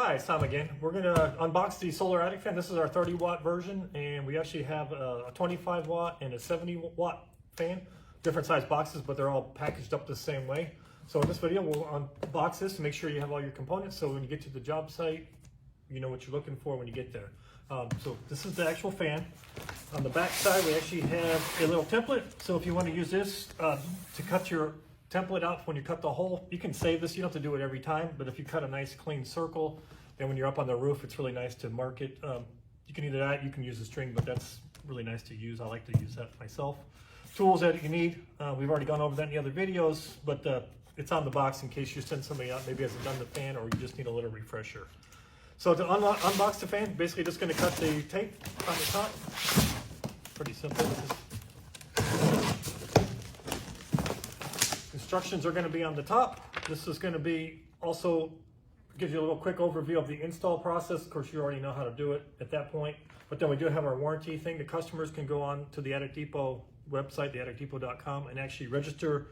Hi, it's Tom again. We're going to unbox the solar attic fan. This is our 30 watt version, and we actually have a 25 watt and a 70 watt fan. Different size boxes, but they're all packaged up the same way. So in this video, we'll unbox this to make sure you have all your components, so when you get to the job site, you know what you're looking for when you get there. So this is the actual fan. On the back side, we actually have a little template. So if you want to use this to cut your template out when you cut the hole, you can save this. You don't have to do it every time, but if you cut a nice clean circle, then when you're up on the roof, it's really nice to mark it. You can either that, you can use a string, but that's really nice to use. I like to use that myself. Tools that you need, we've already gone over that in the other videos, but it's on the box in case you send somebody out, maybe hasn't done the fan, or you just need a little refresher. So to unbox the fan, basically just going to cut the tape on the top. Pretty simple. Instructions are going to be on the top. This is going to be also gives you a little quick overview of the install process. Of course, you already know how to do it at that point. But then we do have our warranty thing. The customers can go on to the Attic Depot website, theatticdepot.com, and actually register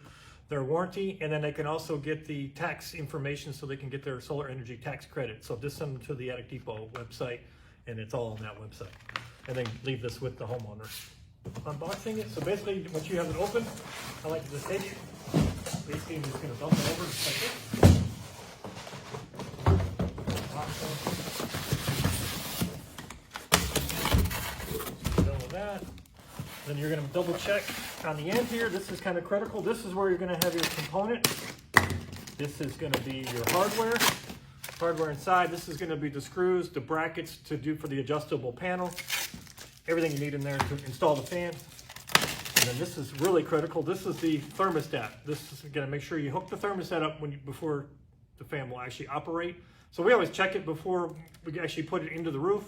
their warranty, and then they can also get the tax information so they can get their solar energy tax credit. So just send them to the Attic Depot website, and it's all on that website. And then leave this with the homeowner. Unboxing it. So basically, once you have it open, I like to just take it. Basically, I'm just going to dump it over just like this. Done with that. Then you're going to double check on the end here. This is kind of critical. This is where you're going to have your component. This is going to be your hardware. Hardware inside. This is going to be the screws, the brackets to do for the adjustable panel. Everything you need in there to install the fan. And then this is really critical. This is the thermostat. This is going to make sure you hook the thermostat up before the fan will actually operate. So we always check it before we actually put it into the roof.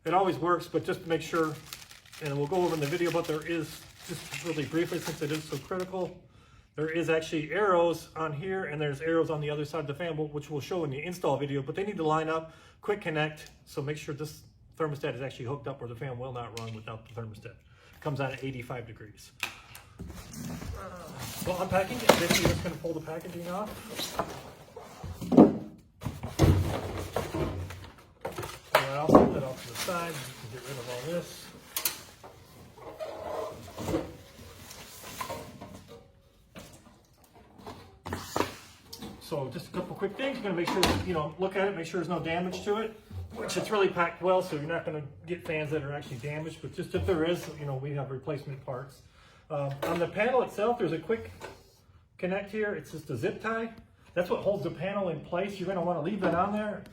It always works, but just to make sure, and we'll go over in the video, but there is, just really briefly since it is so critical, there is actually arrows on here and there's arrows on the other side of the fan, which we'll show in the install video, but they need to line up, quick connect, so make sure this thermostat is actually hooked up or the fan will not run without the thermostat. Comes out at 85 degrees. So unpacking it, basically just going to pull the packaging off. I'll set that off to the side. You can get rid of all this. So just a couple quick things. You're going to make sure, look at it, make sure there's no damage to it, which it's really packed well, so you're not going to get fans that are actually damaged, but just if there is, we have replacement parts. On the panel itself, there's a quick connect here. It's just a zip tie. That's what holds the panel in place. You're going to want to leave that on there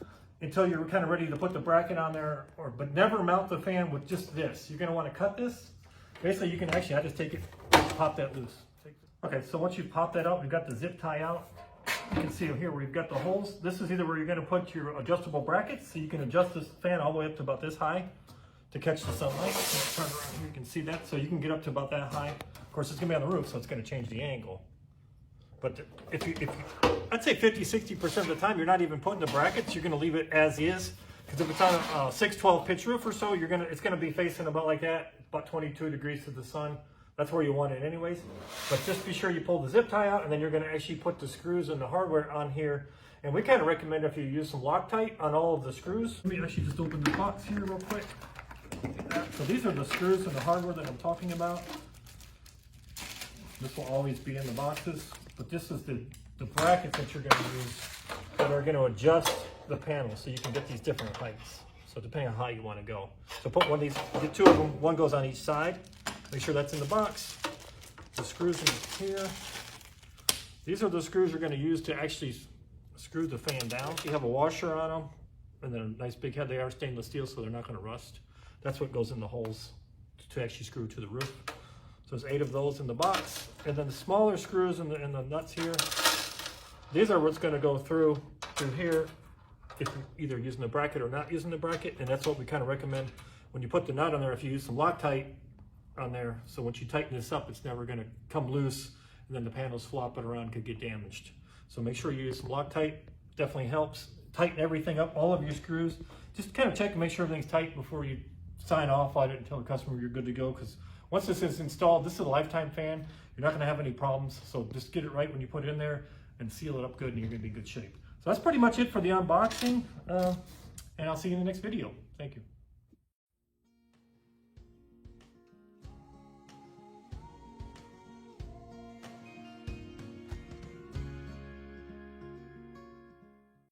until you're kind of ready to put the bracket on there, but never mount the fan with just this. You're going to want to cut this. Basically, you can actually, I just take it, pop that loose. Okay, so once you pop that out, we've got the zip tie out. You can see here where you've got the holes. This is either where you're going to put your adjustable brackets, so you can adjust this fan all the way up to about this high to catch the sunlight. So turn around here, you can see that. So you can get up to about that high. Of course, it's going to be on the roof, so it's going to change the angle. But if you I'd say 50-60% of the time, you're not even putting the brackets. You're going to leave it as is, because if it's on a 612 pitch roof or so, it's going to be facing about like that, about 22 degrees to the sun. That's where you want it anyways. But just be sure you pull the zip tie out, and then you're going to actually put the screws and the hardware on here. And we kind of recommend if you use some Loctite on all of the screws. Let me actually just open the box here real quick. So these are the screws and the hardware that I'm talking about. This will always be in the boxes, but this is the brackets that you're going to use that are going to adjust the panel so you can get these different heights. So depending on how you want to go. So put one of these, get two of them, one goes on each side. Make sure that's in the box. The screws in here. These are the screws you're going to use to actually screw the fan down. You have a washer on them, and then a nice big head. They are stainless steel, so they're not going to rust. That's what goes in the holes to actually screw to the roof. So there's 8 of those in the box. And then the smaller screws and the nuts here, these are what's going to go through here if you're either using the bracket or not using the bracket. And that's what we kind of recommend when you put the nut on there, if you use some Loctite on there, so once you tighten this up, it's never going to come loose, and then the panels flopping around could get damaged. So make sure you use some Loctite. Definitely helps. Tighten everything up, all of your screws. Just kind of check and make sure everything's tight before you sign off on it and tell the customer you're good to go, because once this is installed, this is a lifetime fan. You're not going to have any problems, so just get it right when you put it in there and seal it up good, and you're going to be in good shape. So that's pretty much it for the unboxing, and I'll see you in the next video. Thank you.